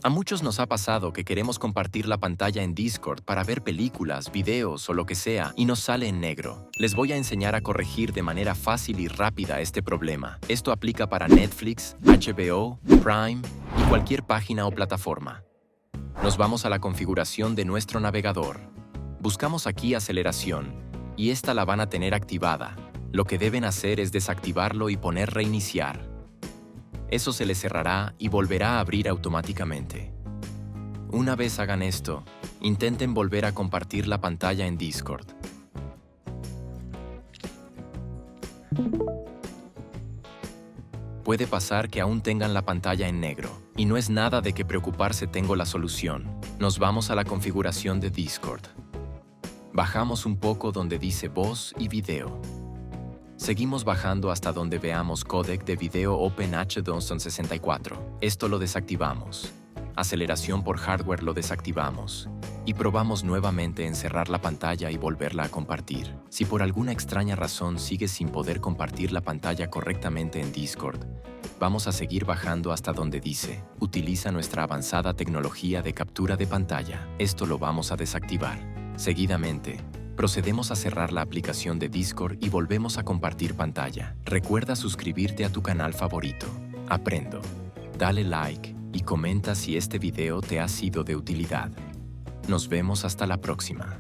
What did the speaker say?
A muchos nos ha pasado que queremos compartir la pantalla en Discord para ver películas, videos o lo que sea y nos sale en negro. Les voy a enseñar a corregir de manera fácil y rápida este problema. Esto aplica para Netflix, HBO, Prime y cualquier página o plataforma. Nos vamos a la configuración de nuestro navegador. Buscamos aquí aceleración y esta la van a tener activada. Lo que deben hacer es desactivarlo y poner reiniciar. Eso se les cerrará y volverá a abrir automáticamente. Una vez hagan esto, intenten volver a compartir la pantalla en Discord. Puede pasar que aún tengan la pantalla en negro, y no es nada de qué preocuparse, tengo la solución. Nos vamos a la configuración de Discord. Bajamos un poco donde dice voz y video. Seguimos bajando hasta donde veamos códec de video OpenH264. Esto lo desactivamos. Aceleración por hardware lo desactivamos. Y probamos nuevamente en cerrar la pantalla y volverla a compartir. Si por alguna extraña razón sigues sin poder compartir la pantalla correctamente en Discord, vamos a seguir bajando hasta donde dice utiliza nuestra avanzada tecnología de captura de pantalla. Esto lo vamos a desactivar. Seguidamente, procedemos a cerrar la aplicación de Discord y volvemos a compartir pantalla. Recuerda suscribirte a tu canal favorito. Aprendo. Dale like y comenta si este video te ha sido de utilidad. Nos vemos hasta la próxima.